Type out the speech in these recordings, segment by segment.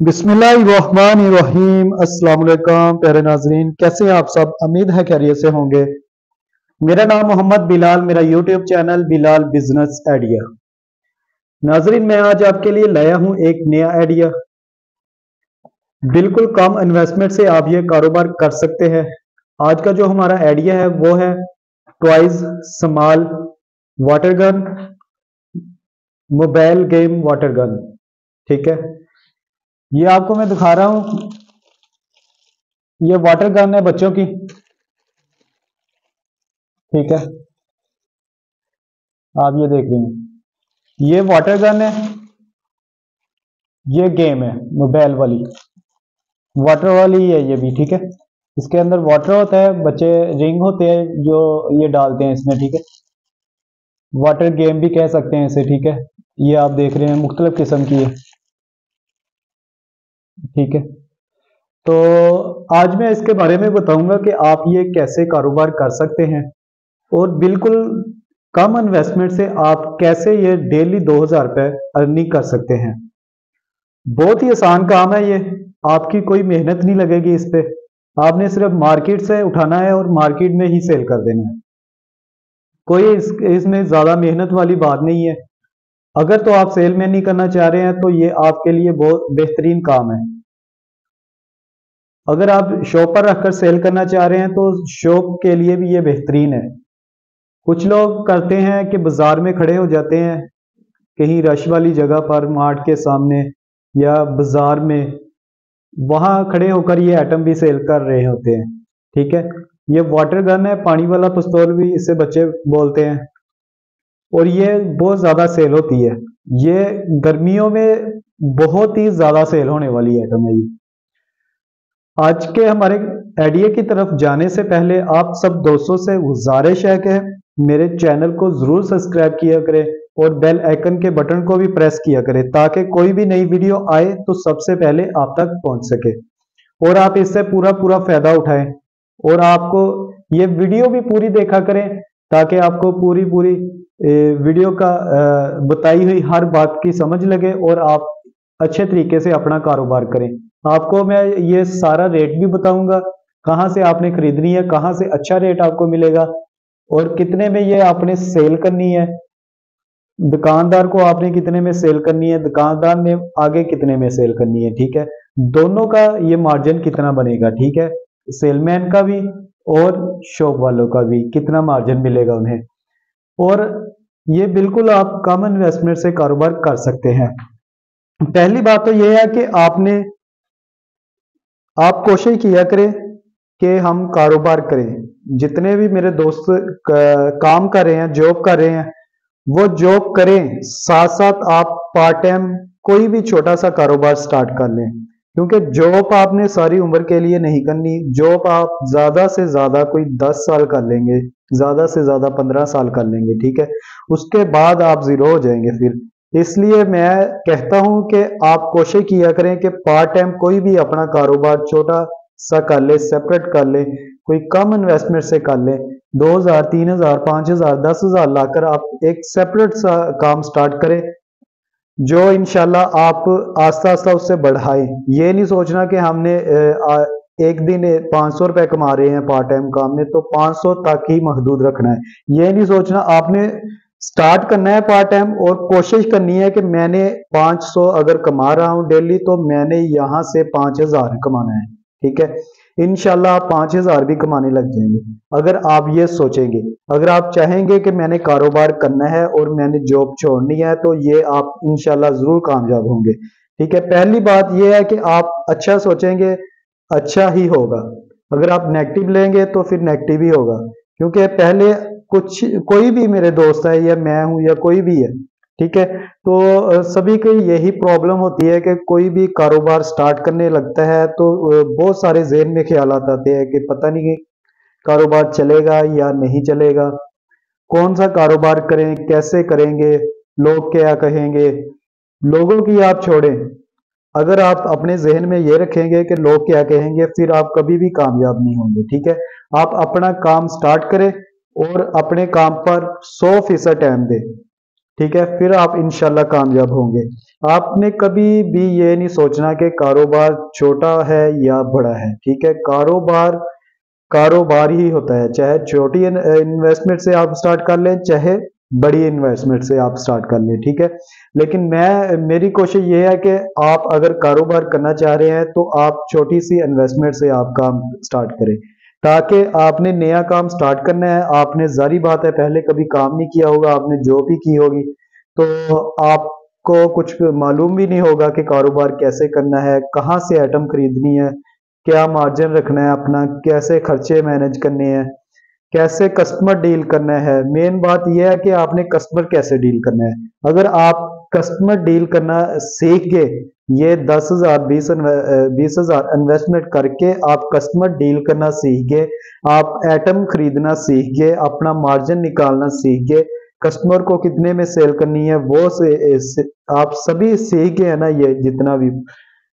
बिस्मिल्लाहिर्रहमानिर्रहीम। अस्सलाम वालेकुम प्यारे नाजरीन, कैसे हैं आप सब? उम्मीद है खैरियत से होंगे। मेरा नाम मोहम्मद बिलाल, मेरा YouTube channel Bilal business idea. नाजरीन, मैं आज आपके लिए लाया हूं एक नया आइडिया। बिल्कुल कम इन्वेस्टमेंट से आप ये कारोबार कर सकते हैं। आज का जो हमारा आइडिया है वो है toys small water gun, mobile game water gun. ठीक है, ये आपको मैं दिखा रहा हूं। ये वाटर गन है बच्चों की। ठीक है, आप ये देख रहे हैं, ये वाटर गन है, ये गेम है मोबाइल वाली, वाटर वाली है ये भी। ठीक है, इसके अंदर वाटर होता है, बच्चे रिंग होते हैं जो ये डालते हैं इसमें। ठीक है, वाटर गेम भी कह सकते हैं इसे। ठीक है, ये आप देख रहे हैं मुख्तलिफ किस्म की है। ठीक है, तो आज मैं इसके बारे में बताऊंगा कि आप ये कैसे कारोबार कर सकते हैं और बिल्कुल कम इन्वेस्टमेंट से आप कैसे ये डेली 2000 रुपये अर्निंग कर सकते हैं। बहुत ही आसान काम है ये, आपकी कोई मेहनत नहीं लगेगी इस पे। आपने सिर्फ मार्केट से उठाना है और मार्केट में ही सेल कर देना है। कोई इसमें ज्यादा मेहनत वाली बात नहीं है। अगर तो आप सेल में नहीं करना चाह रहे हैं तो ये आपके लिए बहुत बेहतरीन काम है। अगर आप शॉप पर रखकर सेल करना चाह रहे हैं तो शॉप के लिए भी ये बेहतरीन है। कुछ लोग करते हैं कि बाजार में खड़े हो जाते हैं कहीं रश वाली जगह पर, मार्ट के सामने या बाजार में, वहां खड़े होकर ये आइटम भी सेल कर रहे होते हैं। ठीक है, ये वाटर गन है, पानी वाला पिस्तौल भी इसे बच्चे बोलते हैं, और ये बहुत ज्यादा सेल होती है। ये गर्मियों में बहुत ही ज्यादा सेल होने वाली आइटम है ये। आज के हमारे आइडिया की तरफ जाने से पहले आप सब दोस्तों से गुजारिश है कि मेरे चैनल को जरूर सब्सक्राइब किया करें और बेल आइकन के बटन को भी प्रेस किया करें ताकि कोई भी नई वीडियो आए तो सबसे पहले आप तक पहुंच सके और आप इससे पूरा पूरा फायदा उठाएं। और आपको ये वीडियो भी पूरी देखा करें ताकि आपको पूरी पूरी वीडियो का बताई हुई हर बात की समझ लगे और आप अच्छे तरीके से अपना कारोबार करें। आपको मैं ये सारा रेट भी बताऊंगा, कहाँ से आपने खरीदनी है, कहाँ से अच्छा रेट आपको मिलेगा और कितने में ये आपने सेल करनी है। दुकानदार को आपने कितने में सेल करनी है, दुकानदार ने आगे कितने में सेल करनी है। ठीक है, दोनों का ये मार्जिन कितना बनेगा। ठीक है, सेलमैन का भी और शॉप वालों का भी कितना मार्जिन मिलेगा उन्हें। और ये बिल्कुल आप कम इन्वेस्टमेंट से कारोबार कर सकते हैं। पहली बात तो यह है कि आप कोशिश किया करें कि हम कारोबार करें। जितने भी मेरे दोस्त काम कर रहे हैं, जॉब कर रहे हैं, वो जॉब करें, साथ साथ आप पार्ट टाइम कोई भी छोटा सा कारोबार स्टार्ट कर लें, क्योंकि जॉब आपने सारी उम्र के लिए नहीं करनी। जॉब आप ज्यादा से ज्यादा कोई 10 साल कर लेंगे, ज्यादा से ज्यादा 15 साल कर लेंगे। ठीक है, उसके बाद आप जीरो हो जाएंगे फिर। इसलिए मैं कहता हूं कि आप कोशिश किया करें कि पार्ट टाइम कोई भी अपना कारोबार छोटा सा कर ले, सेपरेट कर ले, कोई कम इन्वेस्टमेंट से कर ले। 2000, 3000, 5000, 10,000 लाकर आप एक सेपरेट सा काम स्टार्ट करें जो इंशाल्लाह आप आस्ता आस्ता उससे बढ़ाएं। ये नहीं सोचना कि हमने एक दिन 500 रुपए कमा रहे हैं पार्ट टाइम काम में तो 500 तक ही महदूद रखना है। ये नहीं सोचना, आपने स्टार्ट करना है पार्ट टाइम और कोशिश करनी है कि मैंने 500 अगर कमा रहा हूं डेली तो मैंने यहां से 5000 कमाना है। ठीक है, इंशाल्लाह आप 5000 भी कमाने लग जाएंगे अगर आप ये सोचेंगे। अगर आप चाहेंगे कि मैंने कारोबार करना है और मैंने जॉब छोड़नी है तो ये आप इंशाल्लाह जरूर कामयाब होंगे। ठीक है, पहली बात यह है कि आप अच्छा सोचेंगे, अच्छा ही होगा। अगर आप नेगेटिव लेंगे तो फिर नेगेटिव ही होगा, क्योंकि पहले कोई भी मेरे दोस्त है या मैं हूं या कोई भी है, ठीक है, तो सभी की यही प्रॉब्लम होती है कि कोई भी कारोबार स्टार्ट करने लगता है तो बहुत सारे जेहन में ख्यालात आते हैं कि पता नहीं कारोबार चलेगा या नहीं चलेगा, कौन सा कारोबार करें, कैसे करेंगे, लोग क्या कहेंगे। लोगों की आप छोड़ें, अगर आप अपने जहन में ये रखेंगे कि लोग क्या कहेंगे फिर आप कभी भी कामयाब नहीं होंगे। ठीक है, आप अपना काम स्टार्ट करें और अपने काम पर 100% टाइम दें। ठीक है, फिर आप इंशाल्लाह कामयाब होंगे। आपने कभी भी ये नहीं सोचना कि कारोबार छोटा है या बड़ा है। ठीक है, कारोबार कारोबार ही होता है, चाहे छोटी इन्वेस्टमेंट से आप स्टार्ट कर लें, चाहे बड़ी इन्वेस्टमेंट से आप स्टार्ट कर लें। ठीक है, लेकिन मेरी कोशिश ये है कि आप अगर कारोबार करना चाह रहे हैं तो आप छोटी सी इन्वेस्टमेंट से आप काम स्टार्ट करें, ताकि आपने नया काम स्टार्ट करना है, आपने जारी बात है पहले कभी काम नहीं किया होगा, आपने जॉब ही की होगी, तो आपको कुछ मालूम भी नहीं होगा कि कारोबार कैसे करना है, कहाँ से आइटम खरीदनी है, क्या मार्जिन रखना है अपना, कैसे खर्चे मैनेज करने हैं, कैसे कस्टमर डील करना है। मेन बात यह है कि आपने कस्टमर कैसे डील करना है। अगर आप कस्टमर डील करना सीख गए, ये 10,000 20,000 इन्वेस्टमेंट करके आप कस्टमर डील करना सीख गए, आप एटम खरीदना सीख गए, अपना मार्जिन निकालना सीख गए, कस्टमर को कितने में सेल करनी है वो आप सभी सीख गए हैं ना, ये जितना भी,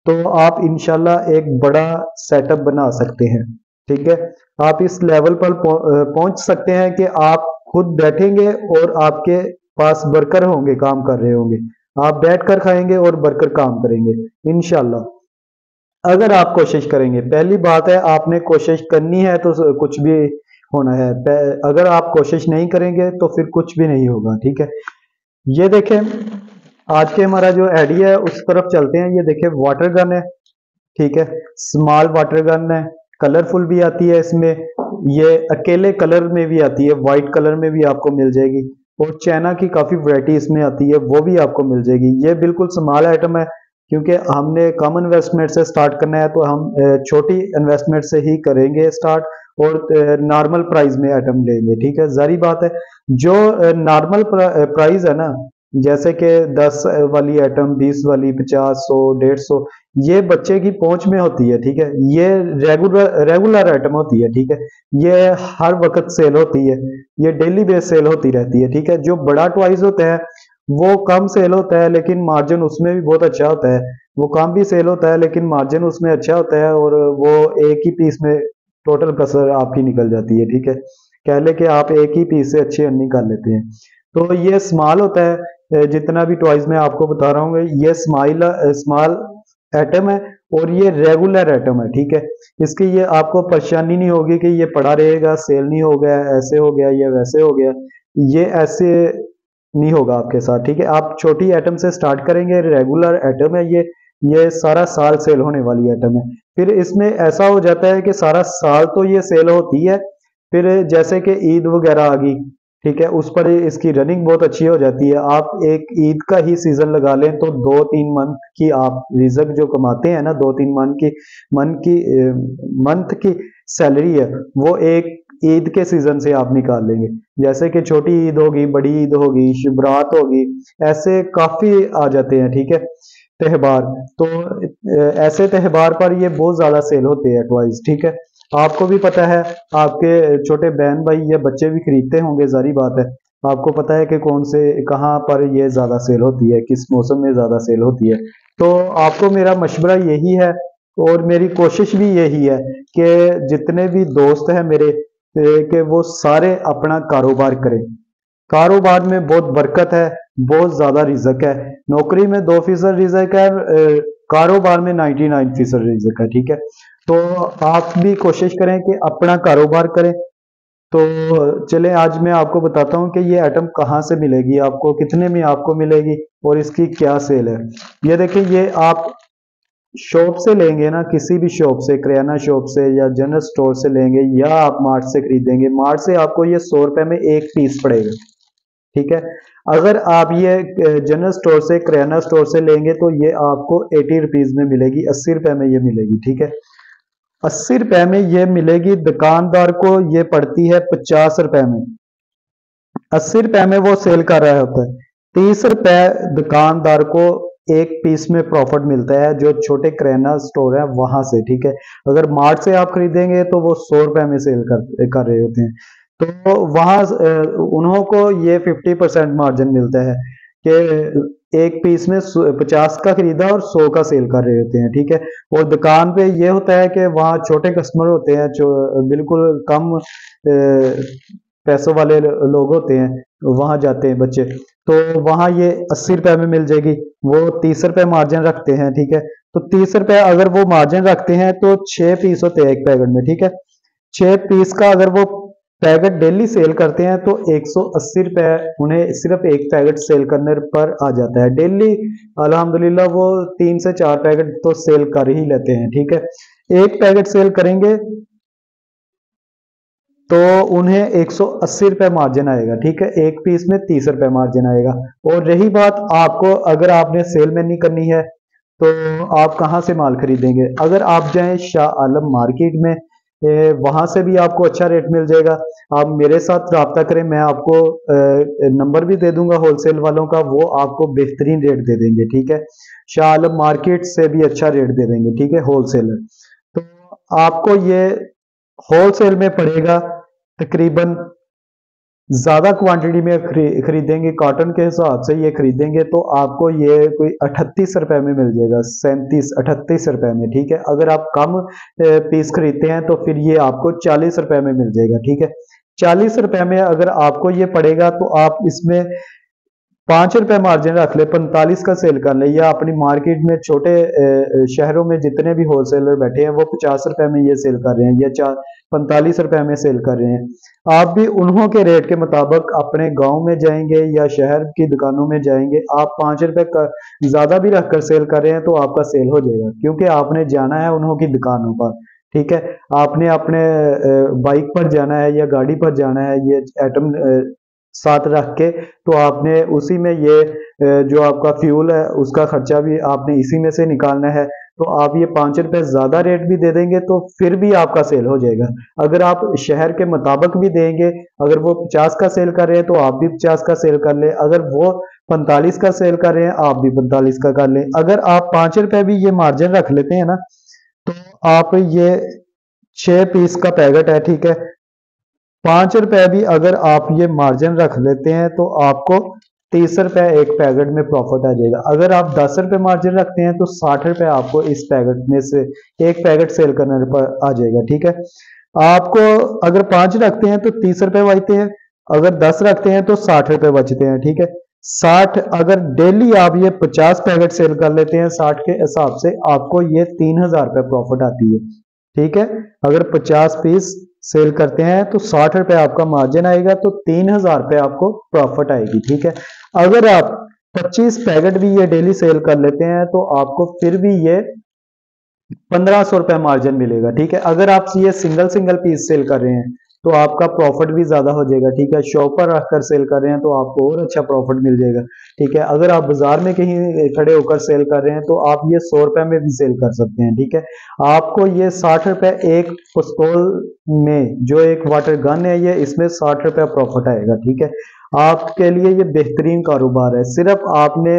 तो आप इंशाल्लाह एक बड़ा सेटअप बना सकते हैं। ठीक है, आप इस लेवल पर पहुंच सकते हैं कि आप खुद बैठेंगे और आपके पास वर्कर होंगे, काम कर रहे होंगे, आप बैठकर खाएंगे और वर्कर काम करेंगे इंशाल्लाह, अगर आप कोशिश करेंगे। पहली बात है, आपने कोशिश करनी है तो कुछ भी होना है, अगर आप कोशिश नहीं करेंगे तो फिर कुछ भी नहीं होगा। ठीक है, ये देखें, आज के हमारा जो आइडिया है उस तरफ चलते हैं। ये देखें, वाटर गन है। ठीक है, स्मॉल वाटर गन है, कलरफुल भी आती है इसमें, ये अकेले कलर में भी आती है, व्हाइट कलर में भी आपको मिल जाएगी, और चाइना की काफी वैरायटी इसमें आती है, वो भी आपको मिल जाएगी। ये बिल्कुल स्मॉल आइटम है, क्योंकि हमने कम इन्वेस्टमेंट से स्टार्ट करना है, तो हम छोटी इन्वेस्टमेंट से ही करेंगे स्टार्ट, और नॉर्मल प्राइस में आइटम लेंगे। ठीक है, जारी बात है, जो नॉर्मल प्राइस है ना, जैसे कि 10 वाली आइटम, 20 वाली, 50, 100, 150, ये बच्चे की पहुंच में होती है। ठीक है, ये रेगुलर आइटम होती है। ठीक है, ये हर वक्त सेल होती है, ये डेली बेस सेल होती रहती है। ठीक है, जो बड़ा टॉयज होता है वो कम सेल होता है, लेकिन मार्जिन उसमें भी बहुत अच्छा होता है। वो कम भी सेल होता है लेकिन मार्जिन उसमें अच्छा होता है, और वो एक ही पीस में टोटल कसर आपकी निकल जाती है। ठीक है, कह ले कि आप एक ही पीस से अच्छी अर्निंग कर लेते हैं। तो ये स्मॉल होता है, जितना भी टॉयज मैं आपको बता रहा हूँ ये स्मॉल एटम है, और ये रेगुलर एटम है। ठीक है, इसकी ये आपको परेशानी नहीं होगी कि ये पड़ा रहेगा, सेल नहीं हो गया, ऐसे हो गया या वैसे हो गया, ये ऐसे नहीं होगा आपके साथ। ठीक है, आप छोटी एटम से स्टार्ट करेंगे, रेगुलर एटम है ये सारा साल सेल होने वाली एटम है। फिर इसमें ऐसा हो जाता है कि सारा साल तो ये सेल होती है, फिर जैसे कि ईद वगैरह आ गई, ठीक है, उस पर इसकी रनिंग बहुत अच्छी हो जाती है। आप एक ईद का ही सीजन लगा लें तो 2-3 मंथ की आप रिजक जो कमाते हैं ना, 2-3 मंथ की सैलरी है, वो एक ईद के सीजन से आप निकाल लेंगे। जैसे कि छोटी ईद होगी, बड़ी ईद होगी, शिवरात होगी, ऐसे काफी आ जाते हैं। ठीक है, त्योहार, तो ऐसे त्योहार पर ये बहुत ज्यादा सेल होते हैं टॉयज। ठीक है, आपको भी पता है, आपके छोटे बहन भाई या बच्चे भी खरीदते होंगे, जारी बात है, आपको पता है कि कौन से कहाँ पर ये ज्यादा सेल होती है, किस मौसम में ज्यादा सेल होती है। तो आपको मेरा मशवरा यही है, और मेरी कोशिश भी यही है कि जितने भी दोस्त हैं मेरे, कि वो सारे अपना कारोबार करें। कारोबार में बहुत बरकत है, बहुत ज्यादा रिजक है। नौकरी में 2% रिजक है, कारोबार में 99% रिजक है। ठीक है, तो आप भी कोशिश करें कि अपना कारोबार करें। तो चले, आज मैं आपको बताता हूं कि ये आइटम कहाँ से मिलेगी, आपको कितने में आपको मिलेगी, और इसकी क्या सेल है। ये देखिए, ये आप शॉप से लेंगे ना, किसी भी शॉप से, किराना शॉप से या जनरल स्टोर से लेंगे, या आप मार्ट से खरीदेंगे, मार्ट से आपको ये 100 रुपए में एक पीस पड़ेगा। ठीक है, अगर आप ये जनरल स्टोर से, किराना स्टोर से लेंगे तो ये आपको 80 रुपीज में मिलेगी, 80 रुपए में ये मिलेगी। ठीक है, 80 रुपए में ये मिलेगी, दुकानदार को ये पड़ती है 50 रुपए में। 80 रुपए में वो सेल कर रहा होता है, 30 रुपए दुकानदार को एक पीस में प्रॉफिट मिलता है, जो छोटे किराना स्टोर है वहां से। ठीक है, अगर मार्ट से आप खरीदेंगे तो वो 100 रुपए में सेल कर रहे होते हैं, तो वहां उन्हों को ये 50% मार्जिन मिलता है कि एक पीस में 50 का खरीदा और 100 का सेल कर रहे होते हैं। ठीक है, और दुकान पे ये होता है कि वहाँ छोटे कस्टमर होते हैं, जो बिल्कुल कम पैसों वाले लोग होते हैं, वहां जाते हैं बच्चे, तो वहां ये 80 रुपए में मिल जाएगी। वो 30 रुपए मार्जिन रखते हैं, ठीक है। तो 30 रुपए अगर वो मार्जिन रखते हैं तो 6 पीस होते हैं एक पैकेट में, ठीक है। 6 पीस का अगर वो पैकेट डेली सेल करते हैं तो 180 रुपए उन्हें सिर्फ एक पैकेट सेल करने पर आ जाता है डेली। अल्हम्दुलिल्लाह वो 3 से 4 पैकेट तो सेल कर ही लेते हैं, ठीक है। एक पैकेट सेल करेंगे तो उन्हें 180 रुपए मार्जिन आएगा, ठीक है। एक पीस में 30 रुपए मार्जिन आएगा। और रही बात आपको, अगर आपने सेल में नहीं करनी है तो आप कहाँ से माल खरीदेंगे? अगर आप जाएं शाह आलम मार्केट में, वहां से भी आपको अच्छा रेट मिल जाएगा। आप मेरे साथ रब्ता करें, मैं आपको नंबर भी दे दूंगा होलसेल वालों का, वो आपको बेहतरीन रेट दे देंगे, ठीक है। शाह आलम मार्केट से भी अच्छा रेट दे देंगे, ठीक है, होलसेलर। तो आपको ये होलसेल में पड़ेगा तकरीबन, ज्यादा क्वांटिटी में खरीदेंगे, कॉटन के हिसाब से ये खरीदेंगे तो आपको ये कोई 38 रुपए में मिल जाएगा, 37-38 रुपए में, ठीक है। अगर आप कम पीस खरीदते हैं तो फिर ये आपको 40 रुपए में मिल जाएगा, ठीक है। 40 रुपए में अगर आपको ये पड़ेगा तो आप इसमें 5 रुपए मार्जिन रख ले, 45 का सेल कर ले। या अपनी मार्केट में छोटे शहरों में जितने भी होलसेलर बैठे हैं वो 50 रुपए में ये सेल कर रहे हैं या 45 रुपए में सेल कर रहे हैं। आप भी उन्हों के रेट के मुताबिक अपने गांव में जाएंगे या शहर की दुकानों में जाएंगे, आप 5 रुपए का ज्यादा भी रखकर सेल कर रहे हैं तो आपका सेल हो जाएगा, क्योंकि आपने जाना है उन्हों की दुकानों पर, ठीक है। आपने अपने बाइक पर जाना है या गाड़ी पर जाना है, ये आइटम साथ रख के, तो आपने उसी में ये जो आपका फ्यूल है उसका खर्चा भी आपने इसी में से निकालना है। तो आप ये 5 रुपए ज्यादा रेट भी दे देंगे तो फिर भी आपका सेल हो जाएगा। अगर आप शहर के मुताबिक भी देंगे, अगर वो 50 का सेल कर रहे हैं तो आप भी 50 का सेल कर ले, अगर वो 45 का सेल कर रहे हैं आप भी 45 का कर ले। अगर आप 5 रुपए भी ये मार्जिन रख लेते हैं ना, तो आप ये 6 पीस का पैकेट है, ठीक है। 5 रुपए भी अगर आप ये मार्जिन रख लेते हैं तो आपको 30 रुपए एक पैकेट में प्रॉफिट आ जाएगा। अगर आप 10 रुपए मार्जिन रखते हैं तो 60 रुपए आपको इस पैकेट में से एक पैकेट सेल करने पर आ जाएगा, ठीक है। आपको अगर 5 रखते हैं तो 30 रुपए बचते हैं, अगर 10 रखते हैं तो 60 रुपए बचते हैं, ठीक है। 60, अगर डेली आप ये 50 पैकेट सेल कर लेते हैं 60 के हिसाब से, आपको ये 3000 रुपए प्रॉफिट आती है, ठीक है। अगर 50 पीस सेल करते हैं तो 60 रुपए आपका मार्जिन आएगा, तो 3000 रुपए आपको प्रॉफिट आएगी, ठीक है। अगर आप 25 पैकेट भी ये डेली सेल कर लेते हैं तो आपको फिर भी ये 1500 रुपए मार्जिन मिलेगा, ठीक है। अगर आप ये सिंगल सिंगल पीस सेल कर रहे हैं तो आपका प्रॉफिट भी ज्यादा हो जाएगा, ठीक है। शॉप पर रखकर सेल कर रहे हैं तो आपको और अच्छा प्रॉफिट मिल जाएगा, ठीक है। अगर आप बाजार में कहीं खड़े होकर सेल कर रहे हैं तो आप ये 100 रुपए में भी सेल कर सकते हैं, ठीक है। आपको ये 60 रुपए एक पिस्तौल में, जो एक वाटर गन है, ये इसमें 60 रुपए प्रॉफिट आएगा, ठीक है। आपके लिए ये बेहतरीन कारोबार है। सिर्फ आपने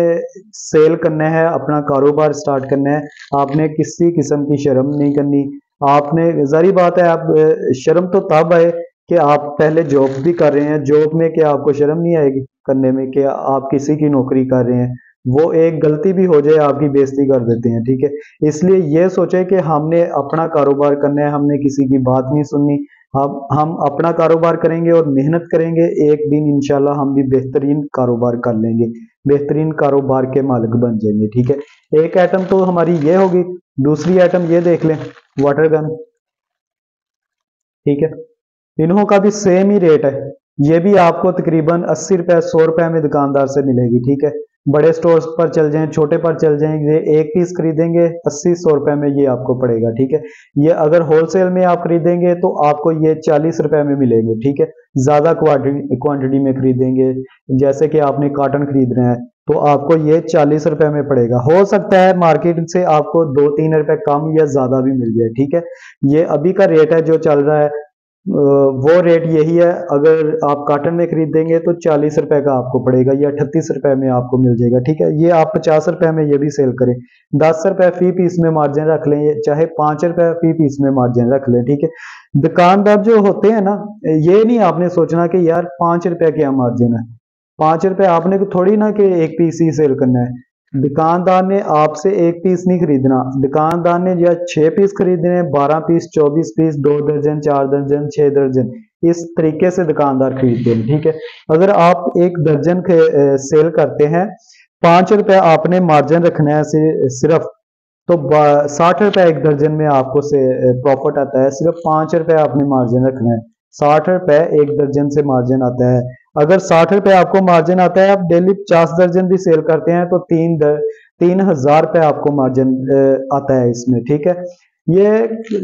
सेल करना है, अपना कारोबार स्टार्ट करना है, आपने किसी किस्म की शर्म नहीं करनी। आपने, जारी बात है, आप शर्म तो तब आए कि आप पहले जॉब भी कर रहे हैं, जॉब में क्या आपको शर्म नहीं आएगी करने में कि आप किसी की नौकरी कर रहे हैं? वो एक गलती भी हो जाए आपकी बेइज्जती कर देते हैं, ठीक है। इसलिए ये सोचे कि हमने अपना कारोबार करना है, हमने किसी की बात नहीं सुननी। हम अपना कारोबार करेंगे और मेहनत करेंगे, एक दिन इंशाल्लाह हम भी बेहतरीन कारोबार कर लेंगे, बेहतरीन कारोबार के मालिक बन जाएंगे, ठीक है। एक आइटम तो हमारी ये होगी। दूसरी आइटम ये देख लें, वाटर गन, ठीक है। इन्हों का भी सेम ही रेट है, ये भी आपको तकरीबन 80 रुपए 100 रुपए में दुकानदार से मिलेगी, ठीक है। बड़े स्टोर्स पर चल जाएं, छोटे पर चल जाएंगे, एक पीस खरीदेंगे 80-100 रुपए में ये आपको पड़ेगा, ठीक है। ये अगर होलसेल में आप खरीदेंगे तो आपको ये 40 रुपए में मिलेंगे, ठीक है। ज्यादा क्वांटिटी में खरीदेंगे, जैसे कि आपने कॉटन खरीद रहे हैं तो आपको ये 40 रुपए में पड़ेगा। हो सकता है मार्केट से आपको 2-3 रुपए कम या ज्यादा भी मिल जाए, ठीक है। ये अभी का रेट है जो चल रहा है, वो रेट यही है। अगर आप कॉटन में खरीदेंगे तो 40 रुपए का आपको पड़ेगा, या 38 रुपए में आपको मिल जाएगा, ठीक है। ये आप 50 रुपए में ये भी सेल करें, 10 रुपए फी पीस में मार्जिन रख लें, चाहे 5 रुपए फी पीस में मार्जिन रख लें, ठीक है। दुकानदार जो होते हैं ना, ये नहीं आपने सोचना कि यार 5 रुपए क्या मार्जिन है, 5 रुपए आपने को थोड़ी ना कि एक पीस ही सेल करना है। दुकानदार ने आपसे एक पीस नहीं खरीदना, दुकानदार ने या 6 पीस खरीदने हैं, 12 पीस, 24 पीस, 2 दर्जन, 4 दर्जन, 6 दर्जन, इस तरीके से दुकानदार खरीदते हैं, ठीक है। अगर आप एक दर्जन सेल करते हैं, 5 रुपए आपने मार्जिन रखना है सिर्फ, तो 60 रुपए एक दर्जन में आपको से प्रॉफिट आता है। सिर्फ 5 रुपए आपने मार्जिन रखना है, 60 रुपए एक दर्जन से मार्जिन आता है। अगर 60 रुपए आपको मार्जिन आता है, आप डेली 50 दर्जन भी सेल करते हैं तो 3,000 रुपए आपको मार्जिन आता है इसमें, ठीक है। ये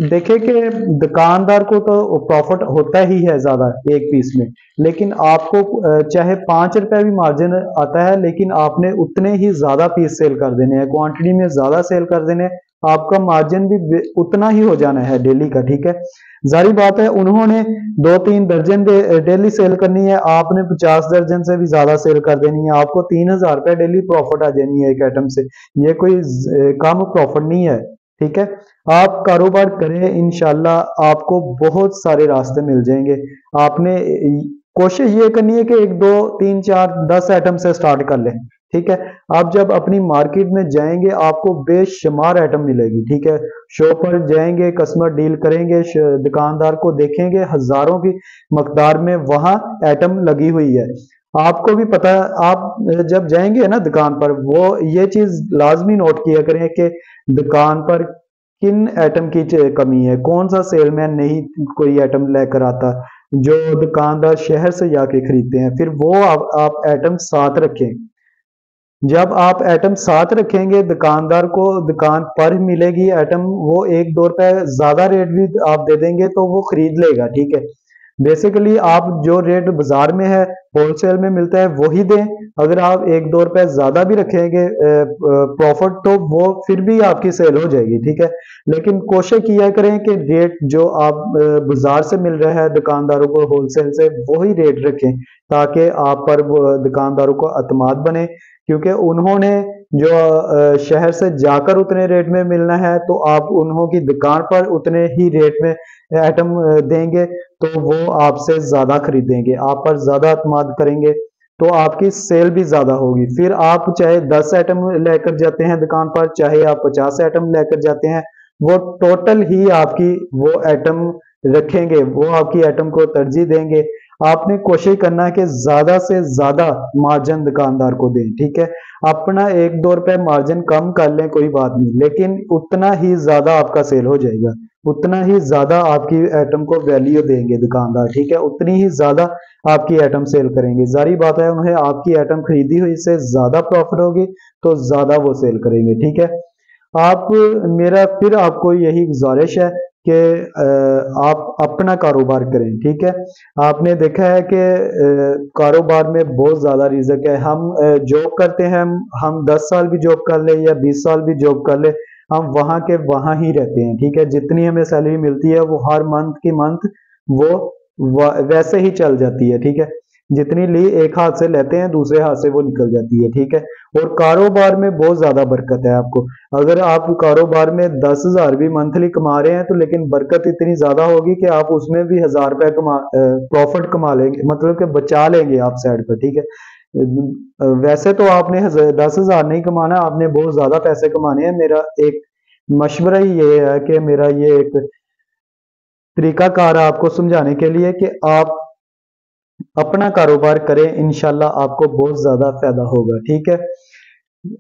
देखे कि दुकानदार को तो प्रॉफिट होता ही है ज्यादा एक पीस में, लेकिन आपको चाहे 5 रुपए भी मार्जिन आता है, लेकिन आपने उतने ही ज्यादा पीस सेल कर देने हैं, क्वांटिटी में ज्यादा सेल कर देने, आपका मार्जिन भी उतना ही हो जाना है डेली का, ठीक है। जारी बात है, उन्होंने 2-3 दर्जन डेली सेल करनी है, आपने 50 दर्जन से भी ज्यादा सेल कर देनी है, आपको 3,000 रुपए डेली प्रॉफिट आ जानी है एक आइटम से। ये कोई कम प्रॉफिट नहीं है, ठीक है। आप कारोबार करें, इंशाल्लाह आपको बहुत सारे रास्ते मिल जाएंगे। आपने कोशिश ये करनी है कि 1, 2, 3, 4, 10 आइटम से स्टार्ट कर लें, ठीक है। आप जब अपनी मार्केट में जाएंगे आपको बेशुमार आइटम मिलेगी, ठीक है। शॉप पर जाएंगे, कस्टमर डील करेंगे, दुकानदार को देखेंगे, हजारों की मकदार में वहां आइटम लगी हुई है। आपको भी पता है, आप जब जाएंगे ना दुकान पर, वो ये चीज लाजमी नोट किया करें कि दुकान पर किन आइटम की कमी है, कौन सा सेलमैन नहीं कोई आइटम लेकर आता, जो दुकानदार शहर से जाके खरीदते हैं, फिर वो आप आइटम साथ रखें। जब आप आइटम साथ रखेंगे, दुकानदार को दुकान पर मिलेगी आइटम, वो 1-2 रुपए ज्यादा रेट भी आप दे देंगे तो वो खरीद लेगा, ठीक है। बेसिकली आप जो रेट बाजार में है, होलसेल में मिलता है, वही दें। अगर आप 1-2 रुपए ज्यादा भी रखेंगे प्रॉफिट, तो वो फिर भी आपकी सेल हो जाएगी, ठीक है। लेकिन कोशिश किया करें कि रेट जो आप बाजार से मिल रहा है दुकानदारों को होलसेल से, वही रेट रखें, ताकि आप पर दुकानदारों को अतमाद बने, क्योंकि उन्होंने जो शहर से जाकर उतने रेट में मिलना है, तो आप उन्हों की दुकान पर उतने ही रेट में आइटम देंगे तो वो आपसे ज्यादा खरीदेंगे, आप पर ज्यादा अतमाद करेंगे, तो आपकी सेल भी ज्यादा होगी। फिर आप चाहे 10 आइटम लेकर जाते हैं दुकान पर, चाहे आप 50 आइटम लेकर जाते हैं, वो टोटल ही आपकी वो आइटम रखेंगे, वो आपकी आइटम को तरजीह देंगे। आपने कोशिश करना है कि ज्यादा से ज्यादा मार्जिन दुकानदार को दें, ठीक है। अपना 1-2 रुपए मार्जिन कम कर लें, कोई बात नहीं, लेकिन उतना ही ज्यादा आपका सेल हो जाएगा, उतना ही ज्यादा आपकी आइटम को वैल्यू देंगे दुकानदार, ठीक है, उतनी ही ज्यादा आपकी आइटम सेल करेंगे। जारी बात है, उन्हें आपकी आइटम खरीदी हुई से ज्यादा प्रॉफिट होगी तो ज्यादा वो सेल करेंगे, ठीक है। आप मेरा फिर आपको यही गुजारिश है कि आप अपना कारोबार करें, ठीक है। आपने देखा है कि कारोबार में बहुत ज्यादा रिस्क है। हम जॉब करते हैं, हम 10 साल भी जॉब कर ले या 20 साल भी जॉब कर ले, हम वहां के वहां ही रहते हैं, ठीक है। जितनी हमें सैलरी मिलती है वो हर मंथ की मंथ वो वैसे ही चल जाती है, ठीक है। जितनी ली एक हाथ से लेते हैं, दूसरे हाथ से वो निकल जाती है, ठीक है। और कारोबार में बहुत ज्यादा बरकत है आपको। अगर आप कारोबार में 10,000 भी मंथली कमा रहे हैं, तो लेकिन बरकत इतनी ज्यादा होगी कि आप उसमें भी 1,000 रुपए प्रॉफिट कमा लेंगे, मतलब कि बचा लेंगे आप साइड पर, ठीक है। वैसे तो आपने 10,000 नहीं कमाना, आपने बहुत ज्यादा पैसे कमाने हैं। मेरा एक मशवरा ही ये है कि मेरा ये एक तरीकाकार है आपको समझाने के लिए कि आप अपना कारोबार करें, इंशाल्लाह आपको बहुत ज्यादा फायदा होगा, ठीक है।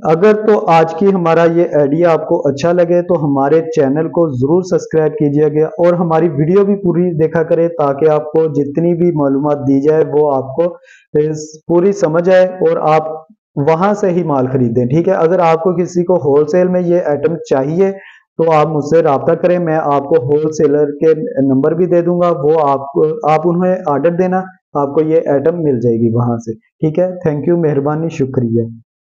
अगर तो आज की हमारा ये आइडिया आपको अच्छा लगे तो हमारे चैनल को जरूर सब्सक्राइब कीजिएगा और हमारी वीडियो भी पूरी देखा करें, ताकि आपको जितनी भी मालूमात दी जाए वो आपको पूरी समझ आए और आप वहां से ही माल खरीदें, ठीक है। अगर आपको किसी को होलसेल में ये आइटम चाहिए तो आप मुझसे रब्ता करें, मैं आपको होलसेलर के नंबर भी दे दूंगा, वो आप उन्हें ऑर्डर देना, आपको ये आइटम मिल जाएगी वहां से, ठीक है। थैंक यू, मेहरबानी, शुक्रिया।